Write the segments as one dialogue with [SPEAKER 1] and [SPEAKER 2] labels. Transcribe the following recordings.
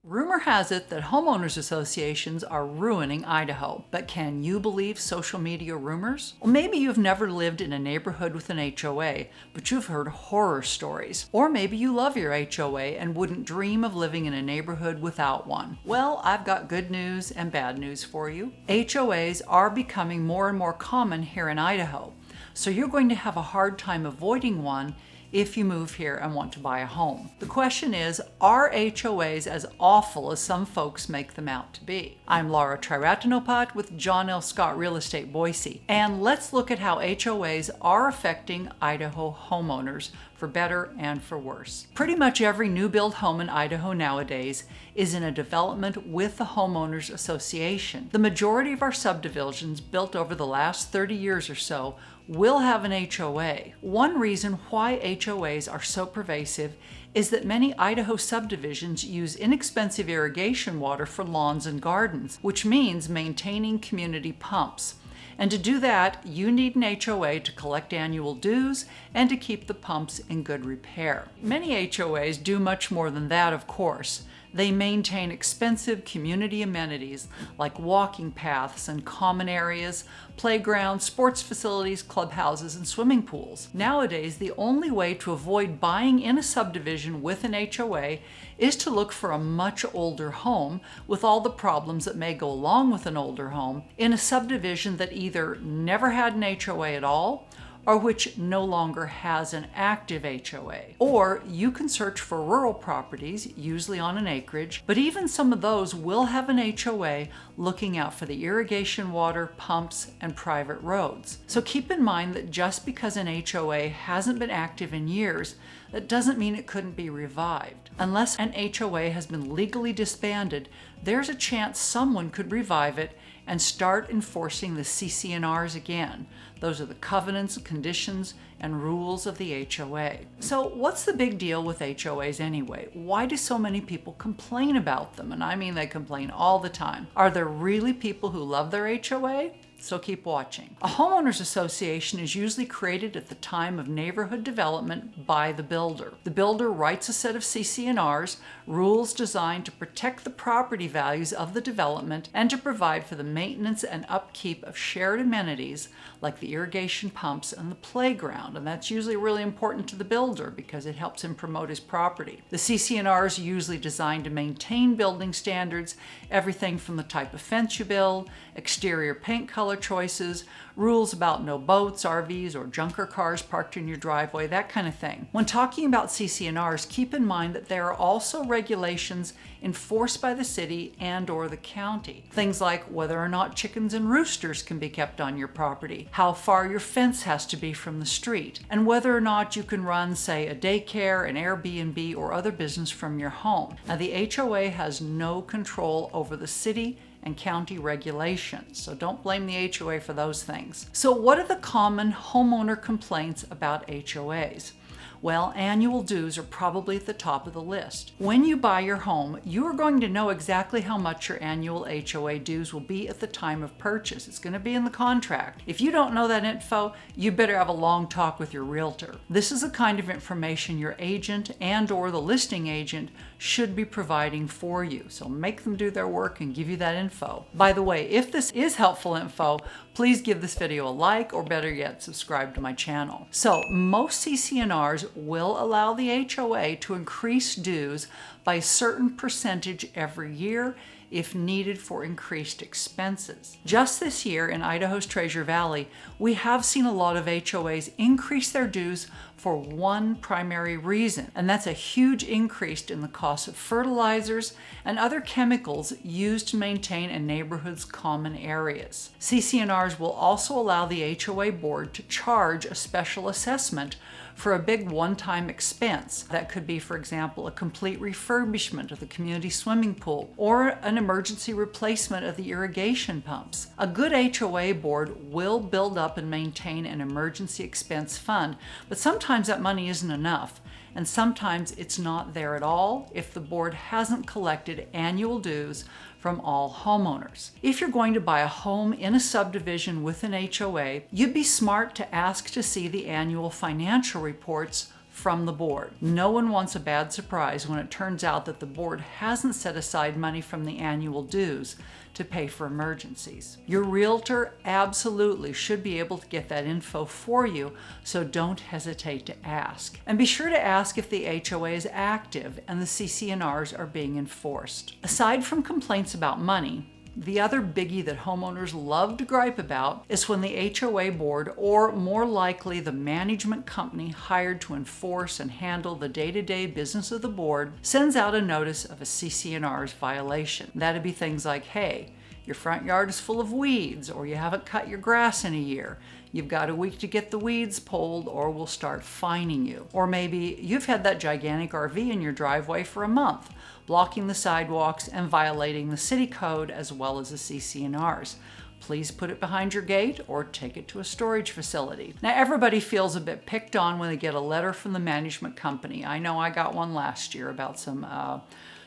[SPEAKER 1] Rumor has it that homeowners associations are ruining Idaho, but can you believe social media rumors? Well, maybe you've never lived in a neighborhood with an HOA, but you've heard horror stories. Or maybe you love your HOA and wouldn't dream of living in a neighborhood without one. Well, I've got good news and bad news for you. HOAs are becoming more and more common here in Idaho, so you're going to have a hard time avoiding one if you move here and want to buy a home. The question is, are HOAs as awful as some folks make them out to be? I'm Laura Triratinopat with John L. Scott Real Estate Boise, and let's look at how HOAs are affecting Idaho homeowners for better and for worse. Pretty much every new build home in Idaho nowadays is in a development with the homeowners association. The majority of our subdivisions built over the last 30 years or so will have an HOA. One reason why HOAs are so pervasive is that many Idaho subdivisions use inexpensive irrigation water for lawns and gardens, which means maintaining community pumps. And to do that, you need an HOA to collect annual dues and to keep the pumps in good repair. Many HOAs do much more than that, of course. They maintain expensive community amenities like walking paths and common areas, playgrounds, sports facilities, clubhouses, and swimming pools. Nowadays, the only way to avoid buying in a subdivision with an HOA is to look for a much older home with all the problems that may go along with an older home in a subdivision that either never had an HOA at all or which no longer has an active HOA. Or you can search for rural properties, usually on an acreage, but even some of those will have an HOA looking out for the irrigation water, pumps, and private roads. So keep in mind that just because an HOA hasn't been active in years, that doesn't mean it couldn't be revived. Unless an HOA has been legally disbanded, there's a chance someone could revive it and start enforcing the CCRs again. Those are the covenants, conditions, and rules of the HOA. So what's the big deal with HOAs anyway? Why do so many people complain about them? And I mean they complain all the time. Are there really people who love their HOA? So keep watching. A homeowners association is usually created at the time of neighborhood development by the builder. The builder writes a set of CCRs, rules designed to protect the property values of the development and to provide for the maintenance and upkeep of shared amenities like the irrigation pumps and the playground. And that's usually really important to the builder because it helps him promote his property. The CCRs are usually designed to maintain building standards, everything from the type of fence you build, exterior paint color choices, rules about no boats, RVs, or junker cars parked in your driveway, that kind of thing. When talking about CCRs, keep in mind that there are also regulations enforced by the city and or the county. Things like whether or not chickens and roosters can be kept on your property, how far your fence has to be from the street, and whether or not you can run, say, a daycare, an Airbnb, or other business from your home. Now, the HOA has no control over the city and county regulations, so don't blame the HOA for those things. So what are the common homeowner complaints about HOAs? Well, annual dues are probably at the top of the list. When you buy your home, you are going to know exactly how much your annual HOA dues will be at the time of purchase. It's going to be in the contract. If you don't know that info, you better have a long talk with your realtor. This is the kind of information your agent and or the listing agent should be providing for you. So make them do their work and give you that info. By the way, if this is helpful info, please give this video a like, or better yet, subscribe to my channel. So most CCRs will allow the HOA to increase dues by a certain percentage every year if needed for increased expenses. Just this year in Idaho's Treasure Valley, we have seen a lot of HOAs increase their dues for one primary reason, and that's a huge increase in the cost of fertilizers and other chemicals used to maintain a neighborhood's common areas. CCRs will also allow the HOA board to charge a special assessment for a big one-time expense. That could be, for example, a complete refurbishment of the community swimming pool or an emergency replacement of the irrigation pumps. A good HOA board will build up and maintain an emergency expense fund, but sometimes that money isn't enough, and sometimes it's not there at all if the board hasn't collected annual dues from all homeowners. If you're going to buy a home in a subdivision with an HOA, you'd be smart to ask to see the annual financial reports from the board. No one wants a bad surprise when it turns out that the board hasn't set aside money from the annual dues to pay for emergencies. Your realtor absolutely should be able to get that info for you, so don't hesitate to ask. And be sure to ask if the HOA is active and the CCRs are being enforced. Aside from complaints about money, the other biggie that homeowners love to gripe about is when the HOA board, or more likely the management company hired to enforce and handle the day-to-day business of the board, sends out a notice of a CCR's violation. That'd be things like, hey, your front yard is full of weeds, or you haven't cut your grass in a year. You've got a week to get the weeds pulled, or we'll start fining you. Or maybe you've had that gigantic RV in your driveway for a month, blocking the sidewalks and violating the city code as well as the CCRs. Please put it behind your gate or take it to a storage facility. Now, everybody feels a bit picked on when they get a letter from the management company. I know I got one last year about some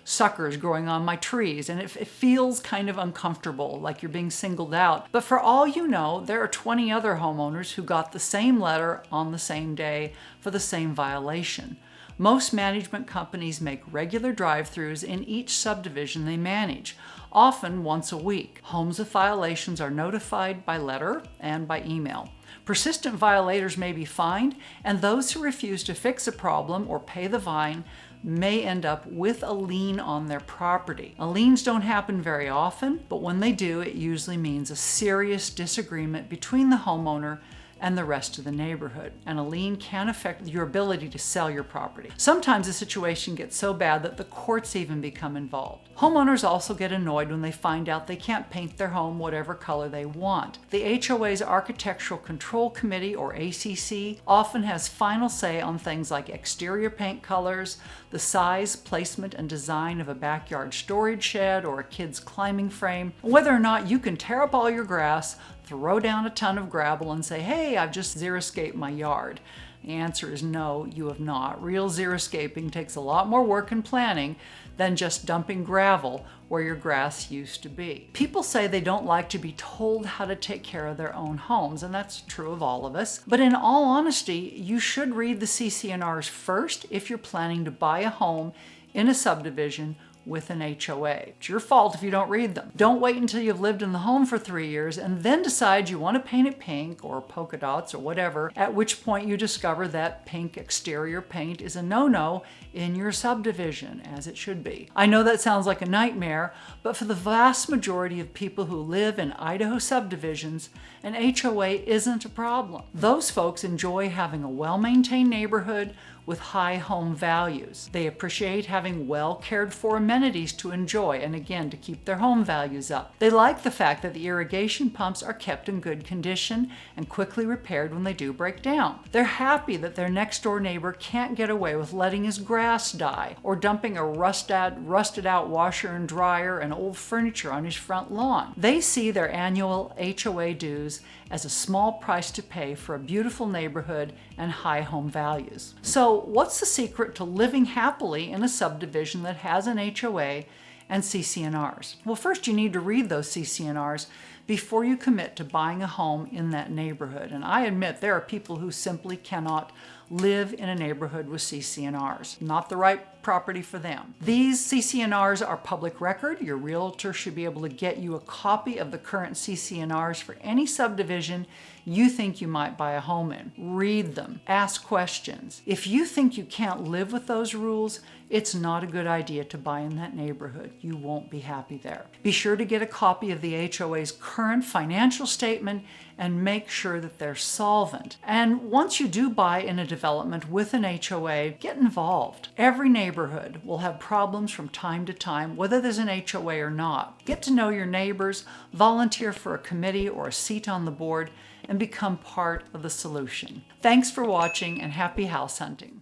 [SPEAKER 1] suckers growing on my trees, and it feels kind of uncomfortable, like you're being singled out. But for all you know, there are 20 other homeowners who got the same letter on the same day for the same violation. Most management companies make regular drive-throughs in each subdivision they manage, often once a week. Homes with violations are notified by letter and by email. Persistent violators may be fined, and those who refuse to fix a problem or pay the fine may end up with a lien on their property. Liens don't happen very often, but when they do, it usually means a serious disagreement between the homeowner and the rest of the neighborhood. And a lien can affect your ability to sell your property. Sometimes the situation gets so bad that the courts even become involved. Homeowners also get annoyed when they find out they can't paint their home whatever color they want. The HOA's Architectural Control Committee, or ACC, often has final say on things like exterior paint colors, the size, placement, and design of a backyard storage shed or a kid's climbing frame, whether or not you can tear up all your grass, throw down a ton of gravel, and say, hey, I've just xeriscaped my yard. The answer is no, you have not. Real xeriscaping takes a lot more work and planning than just dumping gravel where your grass used to be. People say they don't like to be told how to take care of their own homes, and that's true of all of us. But in all honesty, you should read the CCRs first if you're planning to buy a home in a subdivision with an HOA. It's your fault if you don't read them. Don't wait until you've lived in the home for 3 years and then decide you want to paint it pink or polka dots or whatever, at which point you discover that pink exterior paint is a no-no in your subdivision, as it should be. I know that sounds like a nightmare, but for the vast majority of people who live in Idaho subdivisions, an HOA isn't a problem. Those folks enjoy having a well-maintained neighborhood with high home values. They appreciate having well cared for amenities to enjoy and, again, to keep their home values up. They like the fact that the irrigation pumps are kept in good condition and quickly repaired when they do break down. They're happy that their next door neighbor can't get away with letting his grass die or dumping a rusted out washer and dryer and old furniture on his front lawn. They see their annual HOA dues as a small price to pay for a beautiful neighborhood and high home values. So what's the secret to living happily in a subdivision that has an HOA and CCRs? Well, first you need to read those CCRs before you commit to buying a home in that neighborhood. And I admit there are people who simply cannot live in a neighborhood with CCRs. Not the right property for them. These CCRs are public record. Your realtor should be able to get you a copy of the current CCRs for any subdivision you think you might buy a home in. Read them. Ask questions. If you think you can't live with those rules, it's not a good idea to buy in that neighborhood. You won't be happy there. Be sure to get a copy of the HOA's current financial statement and make sure that they're solvent. And once you do buy in a development with an HOA, get involved. Every neighborhood will have problems from time to time, whether there's an HOA or not. Get to know your neighbors, volunteer for a committee or a seat on the board, and become part of the solution. Thanks for watching, and happy house hunting.